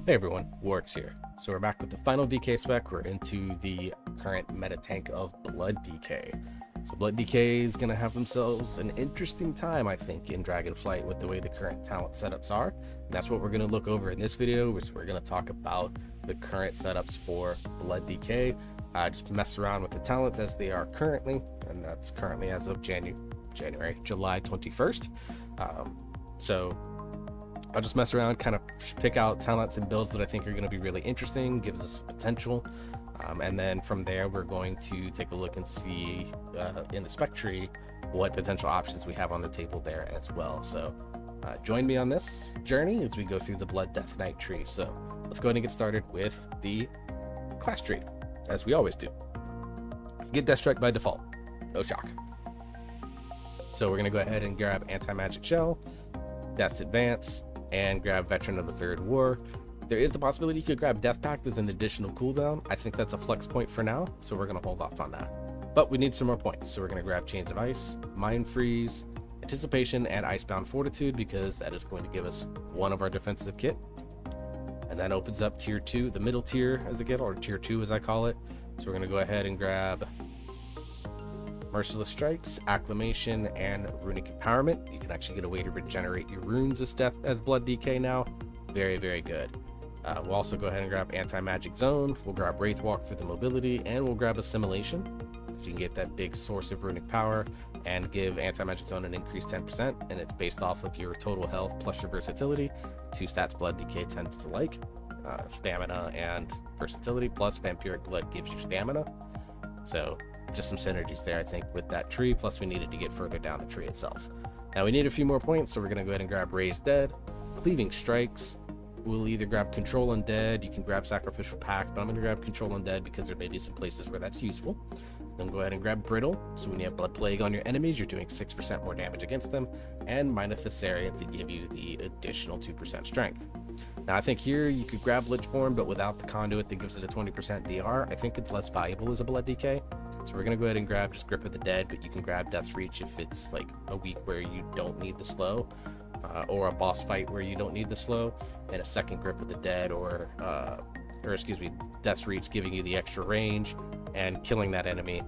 Hey everyone, Warx here. So we're back with the final DK spec. We're into the current meta tank of Blood DK. So Blood DK is going to have themselves an interesting time, I think, in Dragonflight with the way the current talent setups are. And that's what we're going to look over in this video, which we're going to talk about the current setups for Blood DK. Just mess around with the talents as they are currently, and that's currently as of July 21st. So I'll just mess around, kind of pick out talents and builds that I think are going to be really interesting, gives us potential. And then from there, we're going to take a look and see in the spec tree what potential options we have on the table there as well. So join me on this journey as we go through the Blood Death Knight tree. So let's go ahead and get started with the class tree, as we always do. Get Death Strike by default, no shock. So we're going to go ahead and grab Anti-Magic Shell, Death's Advance, and grab Veteran of the Third War. There is the possibility you could grab Death Pact as an additional cooldown. I think that's a flex point for now, so we're going to hold off on that. But we need some more points, so we're going to grab Chains of Ice, Mind Freeze, Anticipation, and Icebound Fortitude, because that is going to give us one of our defensive kit. And that opens up tier 2, the middle tier as a kit, or tier 2 as I call it. So we're going to go ahead and grab Merciless Strikes, Acclamation, and Runic Empowerment. You can actually get a way to regenerate your runes as Blood DK now. Very, very good. We'll also go ahead and grab Anti-Magic Zone. We'll grab Wraithwalk for the mobility, and we'll grab Assimilation. So you can get that big source of runic power and give Anti-Magic Zone an increased 10%, and it's based off of your total health plus your versatility. 2 stats Blood DK tends to like. Stamina and versatility, plus Vampiric Blood gives you stamina. So just some synergies there, I think, with that tree, plus we needed to get further down the tree itself. Now we need a few more points, so we're going to go ahead and grab Raised Dead, Cleaving Strikes. We'll either grab Control Undead, you can grab Sacrificial Pact, but I'm going to grab Control Undead because there may be some places where that's useful. Then go ahead and grab Brittle, so when you have Blood Plague on your enemies, you're doing 6% more damage against them, and Mind of Thessaria to give you the additional 2% strength. Now I think here you could grab Lichborn, but without the conduit that gives it a 20% DR, I think it's less valuable as a Blood DK. So we're going to go ahead and grab just Grip of the Dead, but you can grab Death's Reach if it's like a week where you don't need the slow, or a boss fight where you don't need the slow, and a second Grip of the Dead, or Death's Reach giving you the extra range, and killing that enemy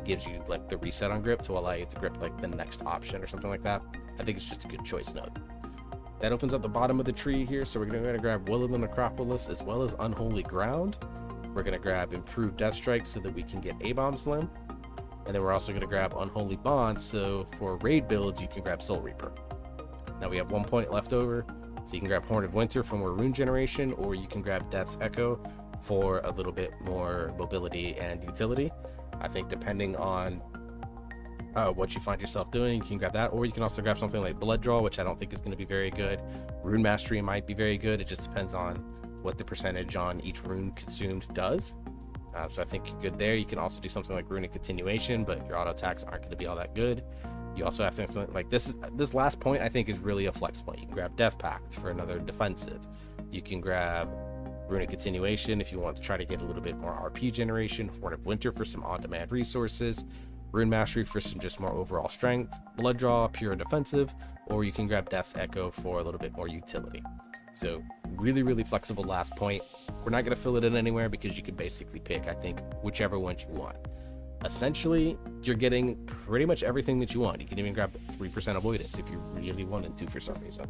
gives you like the reset on grip to allow you to grip like the next option or something like that. I think it's just a good choice note. That opens up the bottom of the tree here, so we're going to go ahead and grab Will of the Necropolis as well as Unholy Ground. We're going to grab Improved Death Strike so that we can get A-Bomb's Limb. And then we're also going to grab Unholy Bond, so for raid builds, you can grab Soul Reaper. Now we have 1 point left over, so you can grab Horn of Winter for more rune generation, or you can grab Death's Echo for a little bit more mobility and utility. I think depending on what you find yourself doing, you can grab that, or you can also grab something like Blood Draw, which I don't think is going to be very good. Rune Mastery might be very good, it just depends on what the percentage on each rune consumed does. So I think you're good there. You can also do something like Runic Continuation, but your auto attacks aren't going to be all that good. You also have something like this last point I think is really a flex point. You can grab Death Pact for another defensive. You can grab Runic Continuation if you want to try to get a little bit more RP generation, Horn of Winter for some on-demand resources, Rune Mastery for some just more overall strength, Blood Draw, pure defensive, or you can grab Death's Echo for a little bit more utility. So really, really flexible last point. We're not going to fill it in anywhere because you can basically pick, I think, whichever ones you want. Essentially, you're getting pretty much everything that you want. You can even grab 3% avoidance if you really wanted to for some reason.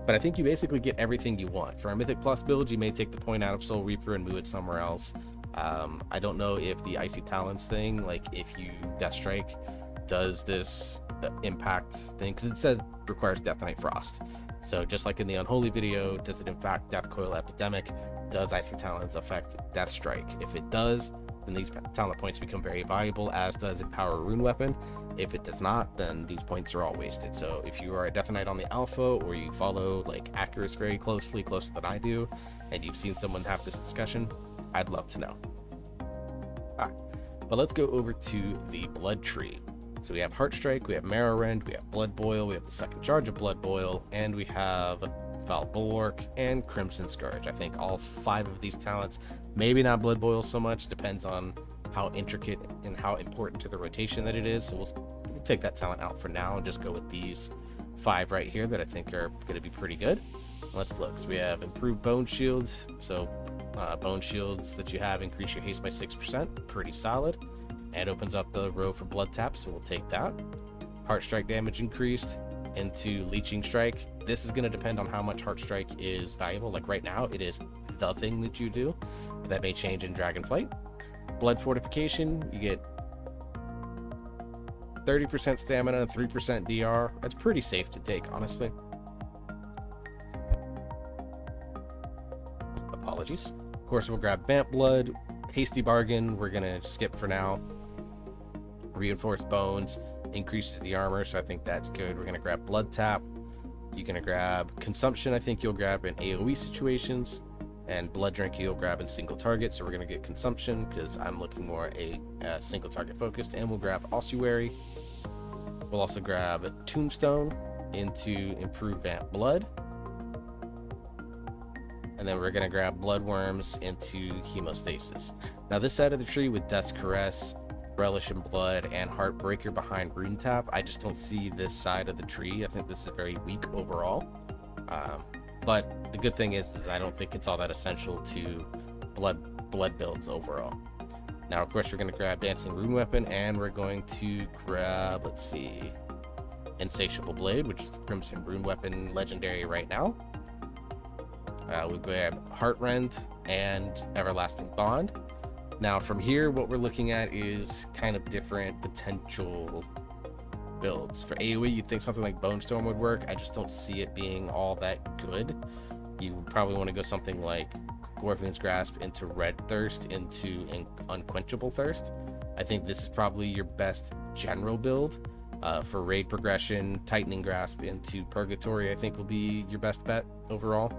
But I think you basically get everything you want. For a Mythic Plus build, you may take the point out of Soul Reaper and move it somewhere else. I don't know if the Icy Talons thing, like if you Death Strike, does this impact thing, because it says requires Death Knight Frost. So just like in the Unholy video, does it in fact Death Coil Epidemic? Does Icy Talons affect Death Strike? If it does, then these talent points become very valuable, as does Empower Rune Weapon. If it does not, then these points are all wasted. So if you are a Death Knight on the alpha, or you follow like Acurus very closely, closer than I do, and you've seen someone have this discussion, I'd love to know. Alright, but let's go over to the Blood Tree. So we have Heartstrike, we have Marrow Rend, we have Blood Boil, we have the second charge of Blood Boil, and we have Foul Bulwark and Crimson Scourge. I think all 5 of these talents, maybe not Blood Boil so much, depends on how intricate and how important to the rotation that it is. So we'll take that talent out for now and just go with these 5 right here that I think are going to be pretty good. Let's look. So we have improved bone shields. So bone shields that you have increase your haste by 6%. Pretty solid. And opens up the row for blood tap, so we'll take that. Heart strike damage increased into leeching strike. This is going to depend on how much heart strike is valuable. Like right now, it is the thing that you do. That may change in Dragonflight. Blood fortification, you get 30% stamina, 3% DR. That's pretty safe to take, honestly. Apologies. Of course, we'll grab Vamp Blood. Hasty Bargain, we're going to skip for now. Reinforced Bones increases the armor, so I think that's good. We're going to grab Blood Tap. You're going to grab Consumption, I think you'll grab in AoE situations. And Blood Drink you'll grab in single target, so we're going to get Consumption because I'm looking more a single target focused. And we'll grab Ossuary. We'll also grab Tombstone into Improved Vamp Blood. And then we're going to grab Bloodworms into Hemostasis. Now this side of the tree with Death's Caress, Relish in Blood, and Heartbreaker behind Rune Tap, I just don't see this side of the tree. I think this is very weak overall. But the good thing is I don't think it's all that essential to blood builds overall. Now, of course, we're going to grab Dancing Rune Weapon, and we're going to grab, let's see, Insatiable Blade, which is the Crimson Rune Weapon legendary right now. We grab Heartrend and Everlasting Bond. Now, from here, what we're looking at is kind of different potential builds. For AoE, you'd think something like Bone Storm would work. I just don't see it being all that good. You would probably want to go something like Gorfin's Grasp into Red Thirst into Unquenchable Thirst. I think this is probably your best general build. For raid progression, Tightening Grasp into Purgatory, I think will be your best bet overall.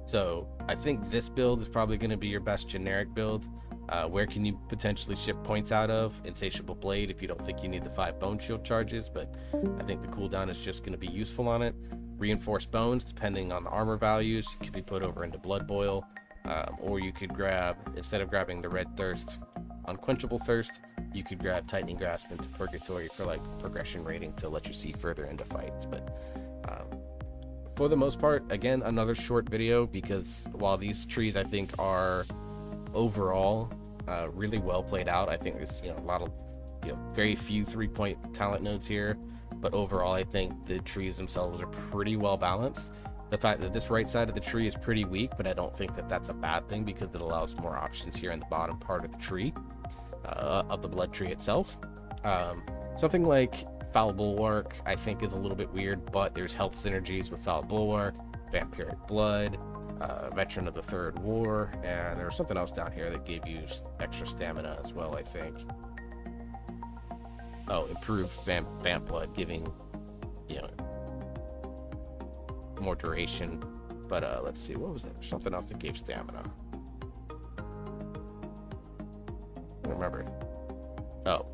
So I think this build is probably going to be your best generic build. Where can you potentially shift points out of? Insatiable Blade if you don't think you need the 5 Bone Shield charges, but I think the cooldown is just going to be useful on it. Reinforced Bones, depending on the armor values, could be put over into Blood Boil, or you could grab, instead of grabbing the Red Thirst, Unquenchable Thirst, you could grab Tightening Grasp into Purgatory for like progression rating to let you see further into fights. But for the most part, again, another short video, because while these trees I think are overall really well played out, I think there's a lot of very few 3-point talent nodes here, but overall I think the trees themselves are pretty well balanced. The fact that this right side of the tree is pretty weak, but I don't think that that's a bad thing because it allows more options here in the bottom part of the tree, of the blood tree itself. Something like Foul Bulwark I think is a little bit weird, but there's health synergies with Foul Bulwark, Vampiric Blood, Veteran of the Third War, and there was something else down here that gave you extra stamina as well, I think. Oh, improved Vamp Blood, giving more duration. But let's see, what was it? Something else that gave stamina. I don't remember. Oh,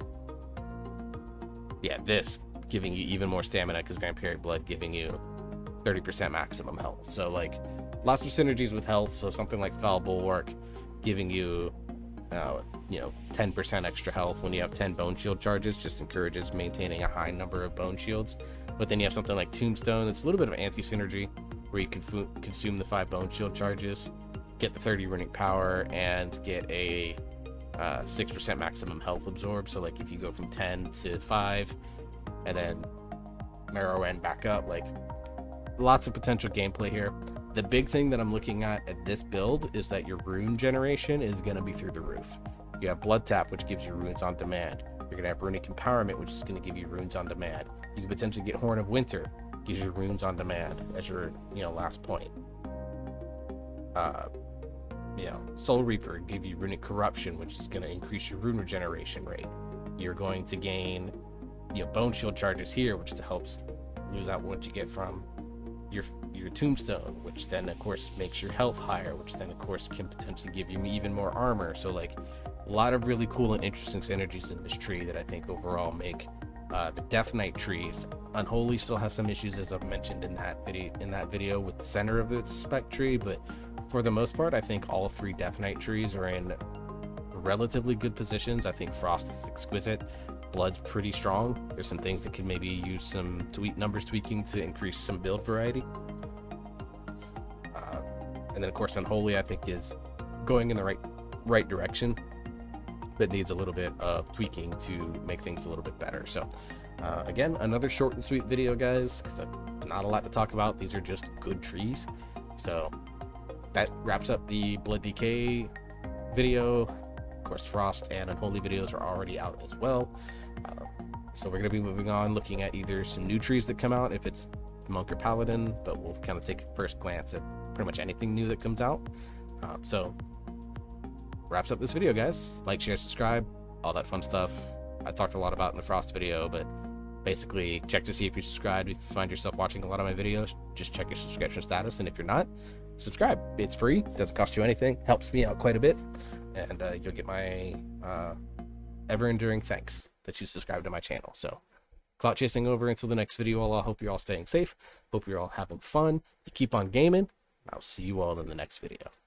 yeah, this giving you even more stamina because Vampiric Blood giving you 30% maximum health. So like lots of synergies with health. So something like Foul Bulwark giving you 10% extra health when you have 10 Bone Shield charges, just encourages maintaining a high number of Bone Shields. But then you have something like Tombstone. It's a little bit of anti-synergy where you can consume the 5 Bone Shield charges, get the 30 runic power, and get a 6% maximum health absorb. So like if you go from 10 to 5 and then Marrow End back up, like lots of potential gameplay here. The big thing that I'm looking at this build is that your rune generation is going to be through the roof. You have Blood Tap, which gives you runes on demand. You're going to have Runic Empowerment, which is going to give you runes on demand. You can potentially get Horn of Winter, gives you runes on demand as your last point. Soul Reaper give you Runic Corruption, which is going to increase your rune regeneration rate. You're going to gain Bone Shield charges here, which helps lose out what you get from your Tombstone, which then of course makes your health higher, which then of course can potentially give you even more armor. So like a lot of really cool and interesting synergies in this tree that I think overall make the Death Knight trees. Unholy still has some issues, as I've mentioned in that video with the center of the spec tree, but for the most part I think all 3 Death Knight trees are in relatively good positions. I think Frost is exquisite. Blood's pretty strong. There's some things that could maybe use some numbers tweaking to increase some build variety. And then of course Unholy, I think, is going in the right direction, but needs a little bit of tweaking to make things a little bit better. So again, another short and sweet video, guys, because not a lot to talk about. These are just good trees. So that wraps up the Blood DK video. Of course, Frost and Unholy videos are already out as well. So we're going to be moving on, looking at either some new trees that come out, if it's Monk or Paladin, but we'll kind of take a first glance at pretty much anything new that comes out. So wraps up this video, guys. Like, share, subscribe, all that fun stuff I talked a lot about in the Frost video, but basically check to see if you're subscribed. If you find yourself watching a lot of my videos, just check your subscription status, and if you're not, subscribe. It's free, doesn't cost you anything, helps me out quite a bit, and you'll get my ever-enduring thanks that you subscribe to my channel. So clout chasing over until the next video. I hope you're all staying safe, hope you're all having fun, you keep on gaming. I'll see you all in the next video.